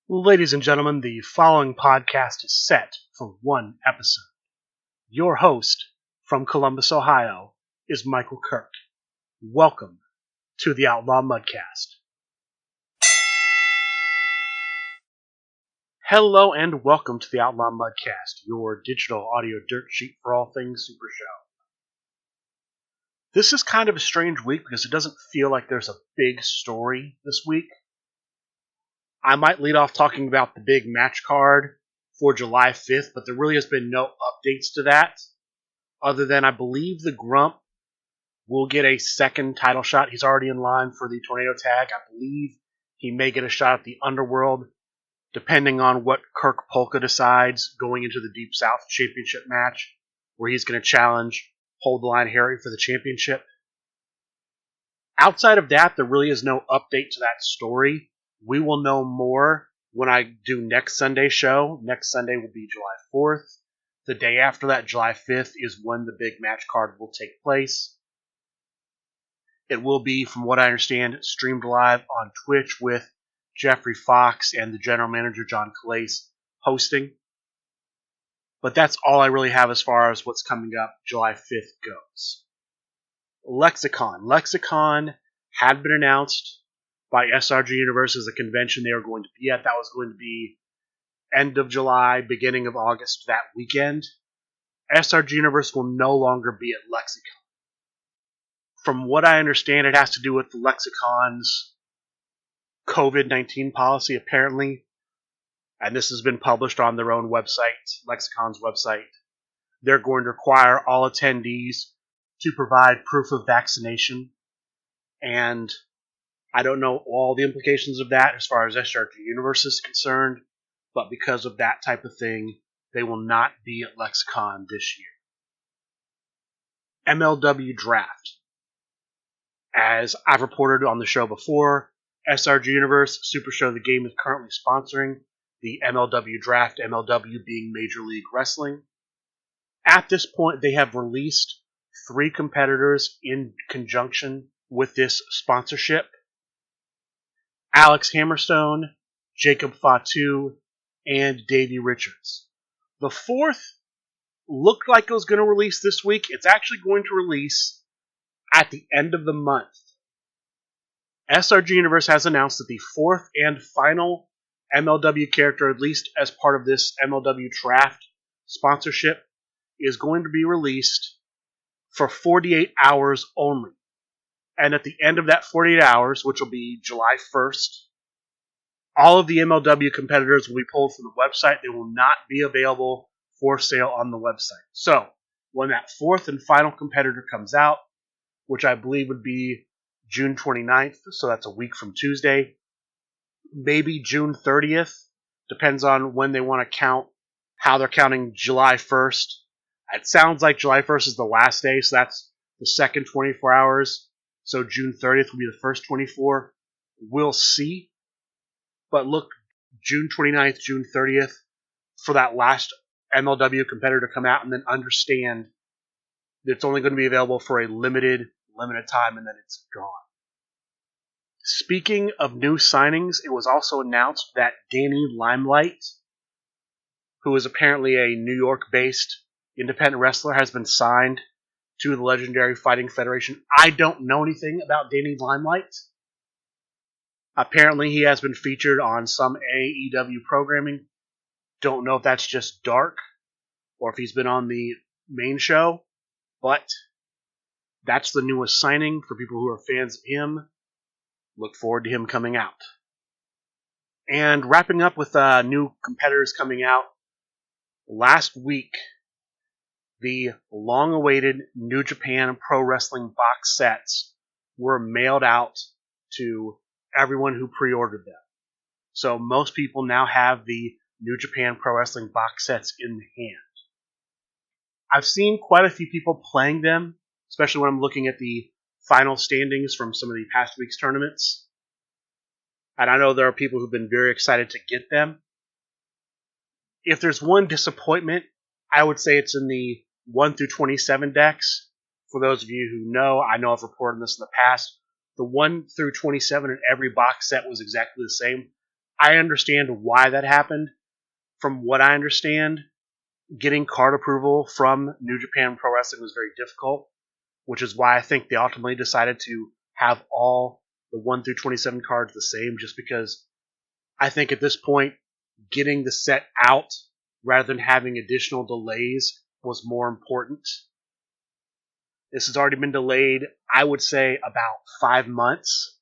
Ladies and gentlemen, the following podcast is set for one episode. Your host from Columbus, Ohio, is Michael Kirk. Welcome to the Outlaw Mudcast. Hello and welcome to the Outlaw Mudcast, your digital audio dirt sheet for all things Super Show. This is kind of a strange week because it doesn't feel like there's a big story this week. I might lead off talking about the big match card for July 5th, but there really has been no updates to that, other than I believe the Grump will get a second title shot. He's already in line for the Tornado tag. I believe he may get a shot at the Underworld, depending on what Kirk Polka decides going into the Deep South Championship match, where he's going to challenge Hold the Line Harry for the championship. Outside of that, there really is no update to that story. We will know more when I do next Sunday's show. Next Sunday will be July 4th. The day after that, July 5th, is when the big match card will take place. It will be, from what I understand, streamed live on Twitch with Jeffrey Fox and the general manager, John Calais, hosting. But that's all I really have as far as what's coming up July 5th goes. Lexicon. Lexicon had been announced by SRG Universe as a convention they were going to be at. That was going to be end of July, beginning of August, that weekend. SRG Universe will no longer be at Lexicon. From what I understand, it has to do with the Lexicon's COVID-19 policy, apparently. And this has been published on their own website, Lexicon's website. They're going to require all attendees to provide proof of vaccination. And I don't know all the implications of that as far as SRG Universe is concerned, but because of that type of thing, they will not be at Lexicon this year. MLW Draft. As I've reported on the show before, SRG Universe, Super Show the Game, is currently sponsoring the MLW Draft, MLW being Major League Wrestling. At this point, they have released 3 competitors in conjunction with this sponsorship. Alex Hammerstone, Jacob Fatu, and Davey Richards. The 4th looked like it was going to release this week. It's actually going to release at the end of the month. SRG Universe has announced that the 4th and final MLW character, at least as part of this MLW Draft sponsorship, is going to be released for 48 hours only. And at the end of that 48 hours, which will be July 1st, all of the MLW competitors will be pulled from the website. They will not be available for sale on the website. So, when that 4th and final competitor comes out, which I believe would be June 29th, so that's a week from Tuesday, maybe June 30th, depends on when they want to count, how they're counting July 1st. It sounds like July 1st is the last day, so that's the second 24 hours. So June 30th will be the first 24. We'll see. But look, June 29th, June 30th, for that last MLW competitor to come out, and then understand that it's only going to be available for a limited time, and then it's gone. Speaking of new signings, it was also announced that Danny Limelight, who is apparently a New York-based independent wrestler, has been signed to the Legendary Fighting Federation. I don't know anything about Danny Limelight. Apparently he has been featured on some AEW programming. Don't know if that's just Dark or if he's been on the main show, but that's the newest signing for people who are fans of him. Look forward to him coming out. And wrapping up with new competitors coming out, last week, the long-awaited New Japan Pro Wrestling box sets were mailed out to everyone who pre-ordered them. So most people now have the New Japan Pro Wrestling box sets in hand. I've seen quite a few people playing them, especially when I'm looking at the final standings from some of the past week's tournaments. And I know there are people who've been very excited to get them. If there's one disappointment, I would say it's in the 1 through 27 decks. For those of you who know, I know I've reported this in the past. The 1 through 27 in every box set was exactly the same. I understand why that happened. From what I understand, getting card approval from New Japan Pro Wrestling was very difficult, which is why I think they ultimately decided to have all the 1 through 27 cards the same, just because I think at this point, getting the set out rather than having additional delays was more important. This has already been delayed, I would say, about 5 months.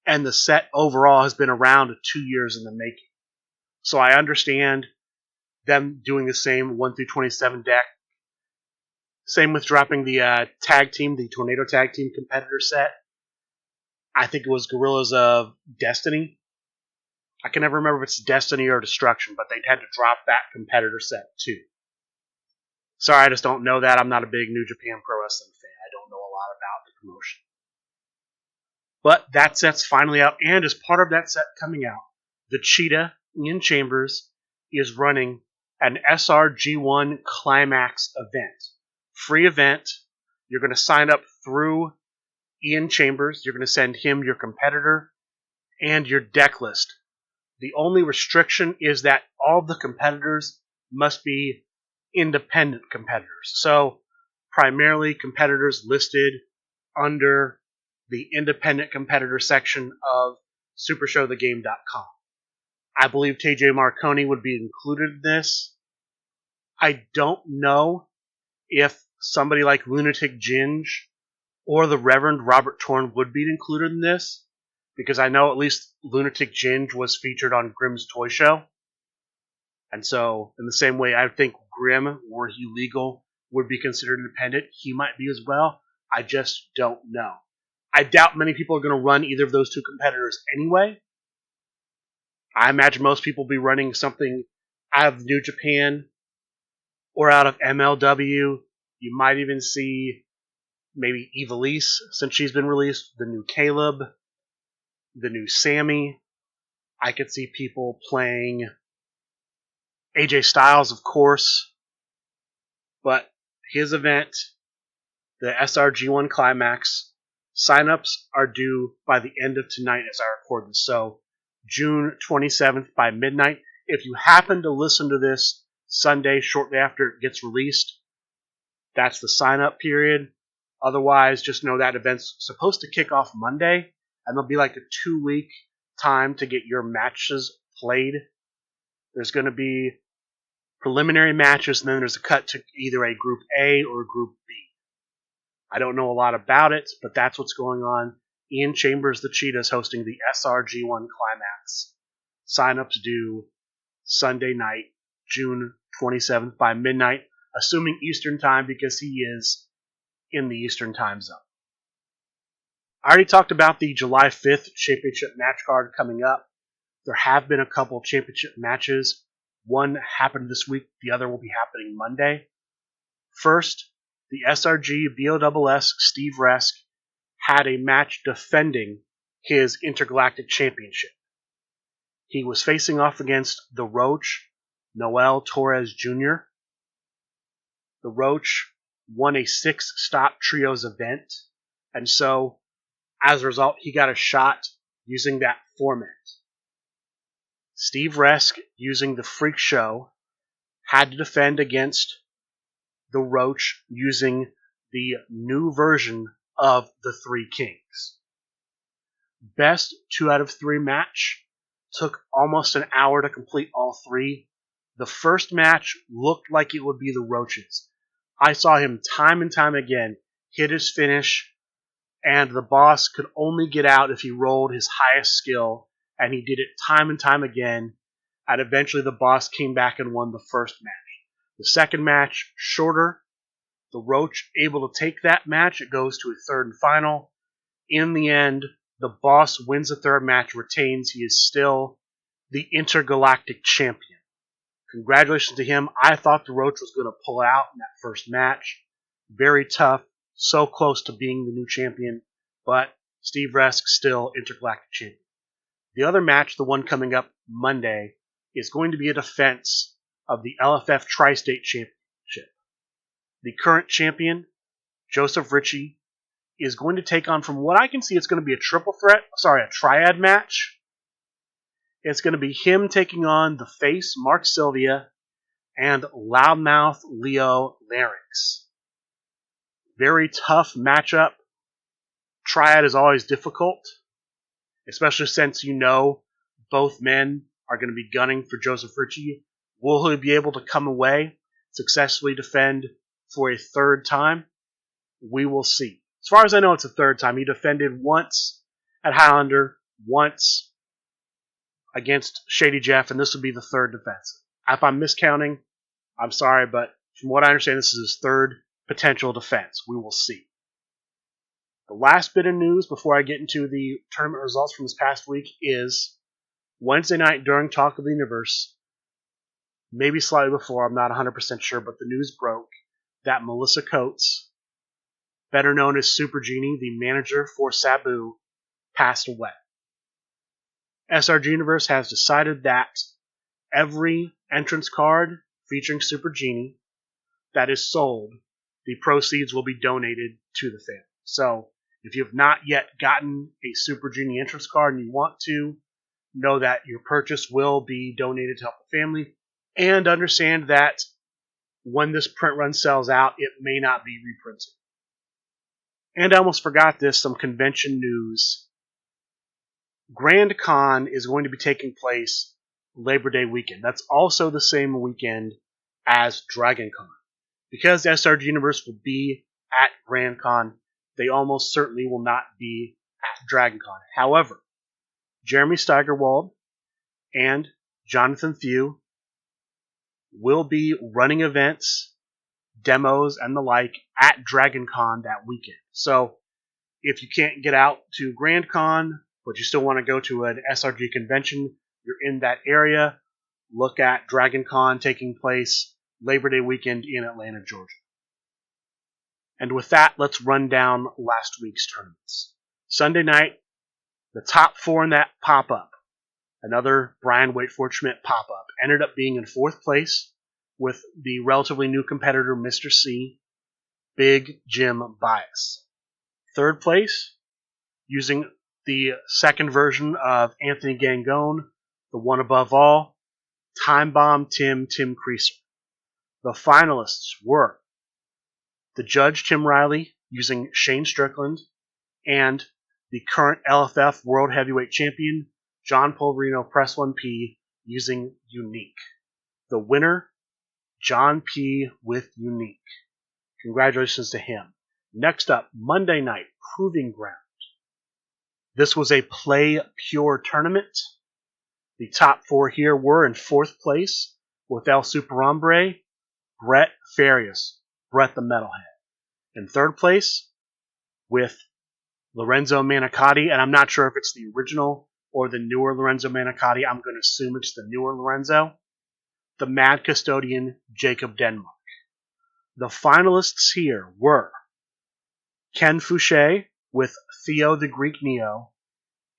And the set overall has been around 2 years in the making. So I understand them doing the same 1 through 27 deck. Same with dropping the tag team, the Tornado Tag Team competitor set. I think it was Gorillas of Destiny. I can never remember if it's Destiny or Destruction, but they had to drop that competitor set too. Sorry, I just don't know that. I'm not a big New Japan Pro Wrestling fan. I don't know a lot about the promotion. But that set's finally out, and as part of that set coming out, the Cheetah, Ian Chambers, is running an SRG1 Climax event. Free event. You're going to sign up through Ian Chambers. You're going to send him your competitor and your deck list. The only restriction is that all the competitors must be independent competitors. So, primarily competitors listed under the independent competitor section of supershowthegame.com. I believe TJ Marconi would be included in this. I don't know if somebody like Lunatic Ginge or the Reverend Robert Torn would be included in this, because I know at least Lunatic Ginge was featured on Grimm's Toy Show. And so, in the same way, I think Grimm, were he legal, would be considered independent. He might be as well. I just don't know. I doubt many people are going to run either of those two competitors anyway. I imagine most people will be running something out of New Japan or out of MLW. You might even see maybe Evilise, since she's been released, the new Caleb, the new Sammy. I could see people playing AJ Styles, of course. But his event, the SRG1 Climax, signups are due by the end of tonight as I record this. So, June 27th by midnight. If you happen to listen to this Sunday shortly after it gets released, that's the sign-up period. Otherwise, just know that event's supposed to kick off Monday, and there'll be like a 2-week time to get your matches played. There's going to be preliminary matches, and then there's a cut to either a Group A or a Group B. I don't know a lot about it, but that's what's going on. Ian Chambers, the Cheetah, is hosting the SRG1 Climax. Sign-ups due Sunday night, June 27th by midnight, assuming Eastern Time, because he is in the Eastern Time Zone. I already talked about the July 5th championship match card coming up. There have been a couple championship matches. One happened this week, the other will be happening Monday. First, the SRG BOSS Steve Resk had a match defending his Intergalactic Championship. He was facing off against the Roach, Noel Torres Jr. The Roach won a 6-stop trios event, and so, as a result, he got a shot using that format. Steve Resk, using the Freak Show, had to defend against the Roach using the new version of the Three Kings. Best 2 out of 3 match. Took almost an hour to complete all 3. The first match looked like it would be the Roach's. I saw him time and time again hit his finish, and the boss could only get out if he rolled his highest skill, and he did it time and time again, and eventually the boss came back and won the first match. The second match, shorter. The Roach able to take that match. It goes to a third and final. In the end, the boss wins the third match, retains. He is still the Intergalactic Champion. Congratulations to him. I thought the Roach was going to pull out in that first match. Very tough. So close to being the new champion. But Steve Resk still Intergalactic Champion. The other match, the one coming up Monday, is going to be a defense of the LFF Tri-State Championship. The current champion, Joseph Ritchie, is going to take on, from what I can see, it's going to be a triad match. It's going to be him taking on the Face, Mark Sylvia, and Loudmouth Leo Larynx. Very tough matchup. Triad is always difficult, especially since you know both men are going to be gunning for Joseph Ritchie. Will he be able to come away, successfully defend for a third time? We will see. As far as I know, it's a third time. He defended once at Highlander, once against Shady Jeff, and this will be the third defense. If I'm miscounting, I'm sorry, but from what I understand, this is his third potential defense. We will see. The last bit of news before I get into the tournament results from this past week is Wednesday night during Talk of the Universe, maybe slightly before, I'm not 100% sure, but the news broke that Melissa Coates, better known as Super Genie, the manager for Sabu, passed away. SRG Universe has decided that every entrance card featuring Super Genie that is sold, the proceeds will be donated to the family. So, if you have not yet gotten a Super Genie entrance card and you want to, know that your purchase will be donated to help the family, and understand that when this print run sells out, it may not be reprinted. And I almost forgot this, some convention news. Grand Con is going to be taking place Labor Day weekend. That's also the same weekend as Dragon Con. Because SRG Universe will be at Grand Con, they almost certainly will not be at Dragon Con. However, Jeremy Steigerwald and Jonathan Few will be running events, demos, and the like at Dragon Con that weekend. So, if you can't get out to Grand Con, but you still want to go to an SRG convention, you're in that area, look at Dragon Con taking place Labor Day weekend in Atlanta, Georgia. And with that, let's run down last week's tournaments. Sunday night, the top four in that pop-up, another Brian Waitford Schmidt pop-up, ended up being in fourth place with the relatively new competitor, Mr. C, Big Jim Bias. Third place, using the second version of Anthony Gangone, the one above all, Time Bomb Tim Creaser. The finalists were the judge Tim Riley using Shane Strickland and the current LFF World Heavyweight Champion John Polverino Press 1P using Unique. The winner, John P. with Unique. Congratulations to him. Next up, Monday night, Proving Ground. This was a Play Pure tournament. The top four here were in fourth place with El Superhombre, Brett Farias, Brett the Metalhead. In third place with Lorenzo Manicotti, and I'm not sure if it's the original or the newer Lorenzo Manicotti. I'm going to assume it's the newer Lorenzo. The Mad Custodian, Jacob Denmark. The finalists here were Ken Fouché with Theo the Greek Neo,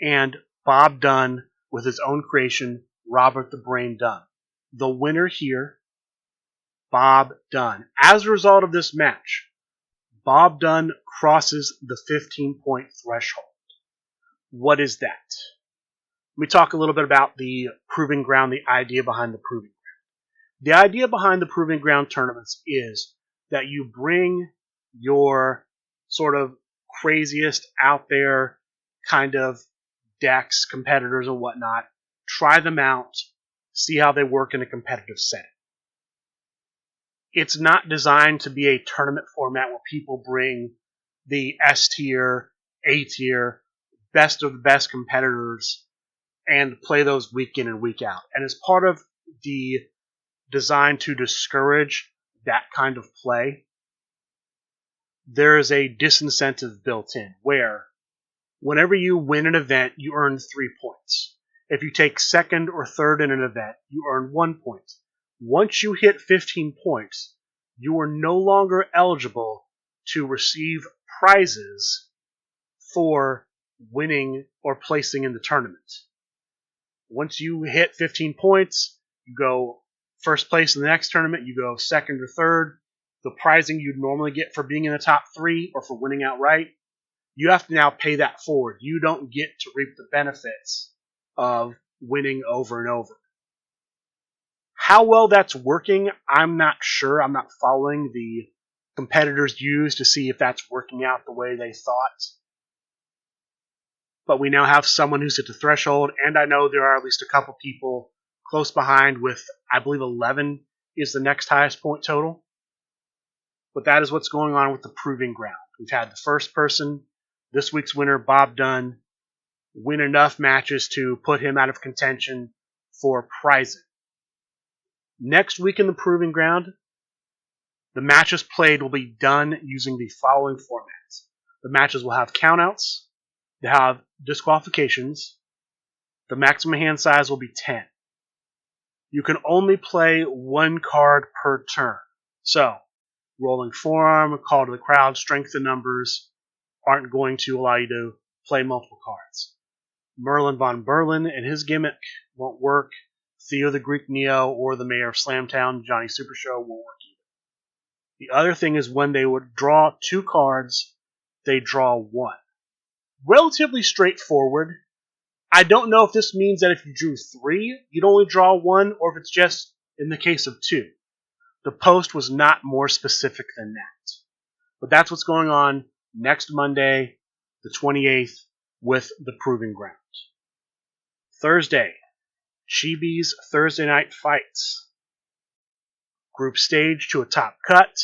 and Bob Dunn with his own creation, Robert the Brain Dunn. The winner here, Bob Dunn. As a result of this match, Bob Dunn crosses the 15-point threshold. What is that? Let me talk a little bit about the Proving Ground, the idea behind the Proving Ground. The idea behind the Proving Ground tournaments is that you bring your sort of craziest out there kind of decks, competitors and whatnot, try them out, see how they work in a competitive setting. It's not designed to be a tournament format where people bring the S tier, A tier, best of the best competitors and play those week in and week out. And as part of the design to discourage that kind of play, there is a disincentive built in where whenever you win an event, you earn 3 points. If you take second or third in an event, you earn 1 point. Once you hit 15 points, you are no longer eligible to receive prizes for winning or placing in the tournament. Once you hit 15 points, you go first place in the next tournament, you go second or third. The prizing you'd normally get for being in the top 3 or for winning outright, you have to now pay that forward. You don't get to reap the benefits of winning over and over. How well that's working, I'm not sure. I'm not following the competitors use to see if that's working out the way they thought. But we now have someone who's at the threshold, and I know there are at least a couple people close behind with, I believe 11 is the next highest point total. But that is what's going on with the Proving Ground. We've had the first person, this week's winner, Bob Dunn, win enough matches to put him out of contention for prizing. Next week in the Proving Ground, the matches played will be done using the following formats. The matches will have countouts, they have disqualifications, the maximum hand size will be 10. You can only play one card per turn. So, rolling forearm, call to the crowd, strength in numbers aren't going to allow you to play multiple cards. Merlin von Berlin and his gimmick won't work. Theo the Greek Neo or the Mayor of Slamtown, Johnny Super Show, won't work either. The other thing is when they would draw 2 cards, they draw 1. Relatively straightforward. I don't know if this means that if you drew 3, you'd only draw 1, or if it's just in the case of 2. The post was not more specific than that. But that's what's going on next Monday, the 28th, with the Proving Ground. Thursday, Chibi's Thursday Night Fights. Group stage to a top cut.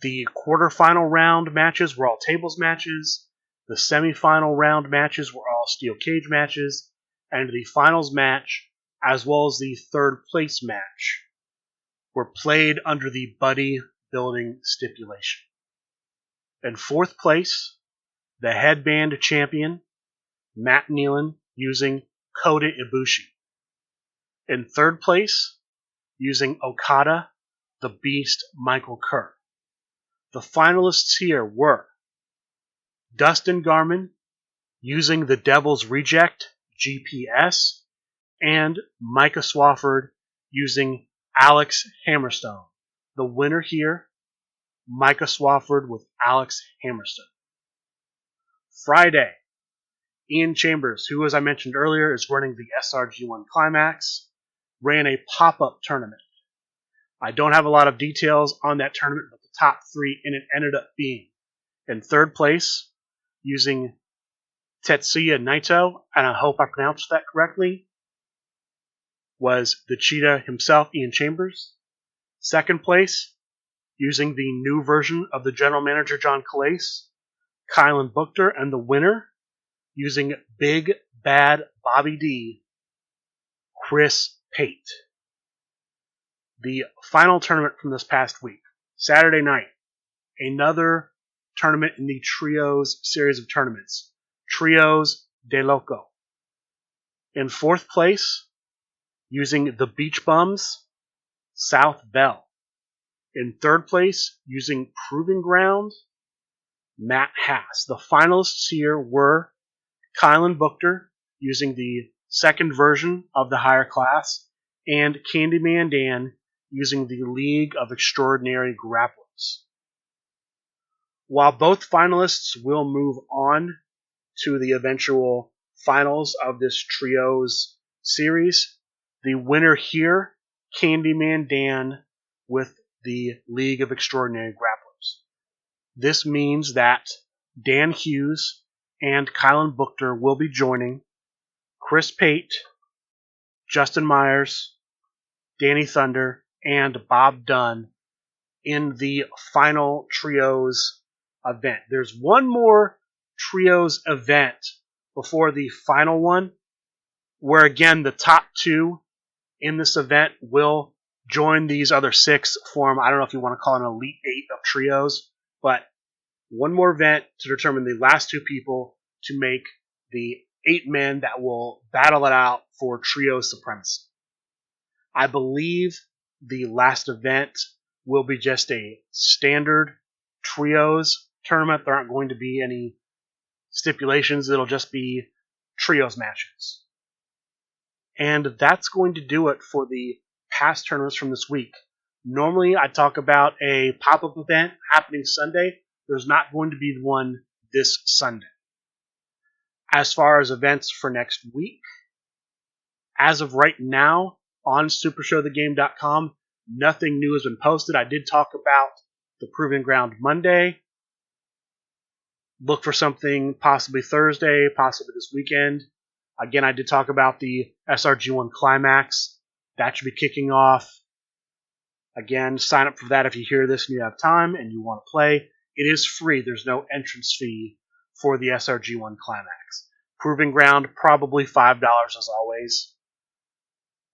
The quarterfinal round matches were all tables matches. The semifinal round matches were all steel cage matches. And the finals match, as well as the third place match, were played under the buddy building stipulation. In fourth place, the headband champion, Matt Nealon, using Kota Ibushi. In third place, using Okada, the Beast Michael Kerr. The finalists here were Dustin Garman, using the Devil's Reject, GPS, and Micah Swafford, using Alex Hammerstone. The winner here, Micah Swafford with Alex Hammerstone. Friday, Ian Chambers, who, as I mentioned earlier, is running the SRG1 Climax, ran a pop-up tournament. I don't have a lot of details on that tournament, but the top 3 in it ended up being in third place, using Tetsuya Naito, and I hope I pronounced that correctly, was the Cheetah himself, Ian Chambers. Second place, using the new version of the general manager, John Calais, Kylan Buchter, and the winner, using Big Bad Bobby D, Chris Pate. The final tournament from this past week, Saturday night, another tournament in the Trios series of tournaments, Trios de Loco. In fourth place, using the Beach Bums, South Bell. In third place, using Proving Ground, Matt Hass. The finalists here were Kylan Buchter, using the second version of the higher class, and Candyman Dan, using the League of Extraordinary Grapplers. While both finalists will move on to the eventual finals of this Trios series, the winner here, Candyman Dan, with the League of Extraordinary Grapplers. This means that Dan Hughes and Kylan Buchter will be joining Chris Pate, Justin Myers, Danny Thunder, and Bob Dunn in the final Trios event. There's one more Trios event before the final one, where again the top 2 in this event will join these other 6, form, I don't know if you want to call it an Elite 8 of Trios, but one more event to determine the last 2 people to make the 8 men that will battle it out for Trio supremacy. I believe the last event will be just a standard Trios tournament. There aren't going to be any stipulations. It'll just be Trios matches. And that's going to do it for the past tournaments from this week. Normally, I talk about a pop-up event happening Sunday. There's not going to be one this Sunday. As far as events for next week, As of right now, on supershowthegame.com, nothing new has been posted. I did talk about the Proving Ground Monday. Look for something possibly Thursday, possibly this weekend. Again, I did talk about the SRG1 Climax. That should be kicking off. Again, sign up for that if you hear this and you have time and you want to play. It is free. There's no entrance fee for the SRG1 Climax. Proving Ground, probably $5 as always.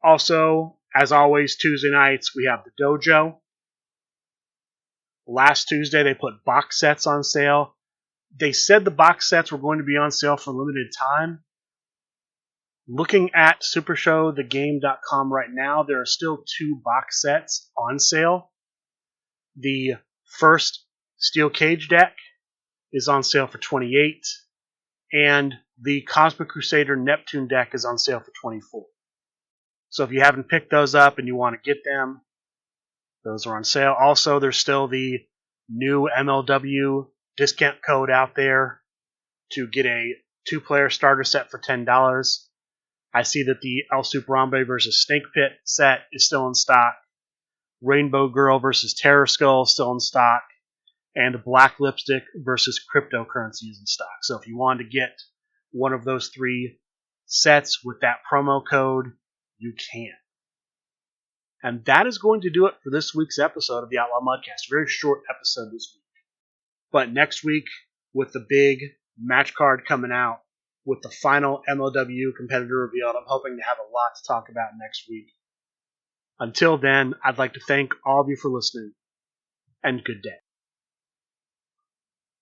Also, as always, Tuesday nights, we have the Dojo. Last Tuesday, they put box sets on sale. They said the box sets were going to be on sale for a limited time. Looking at supershowthegame.com right now, there are still 2 box sets on sale. The first Steel Cage deck is on sale for $28, and the Cosmic Crusader Neptune deck is on sale for $24. So if you haven't picked those up and you want to get them, those are on sale. Also, there's still the new MLW discount code out there to get a 2-player starter set for $10. I see that the El Superambe versus Snake Pit set is still in stock. Rainbow Girl versus Terror Skull is still in stock. And Black Lipstick versus Cryptocurrency is in stock. So if you want to get one of those 3 sets with that promo code, you can. And that is going to do it for this week's episode of the Outlaw Mudcast. Very short episode this week. But next week, with the big match card coming out, with the final MLW competitor revealed, I'm hoping to have a lot to talk about next week. Until then, I'd like to thank all of you for listening, and good day.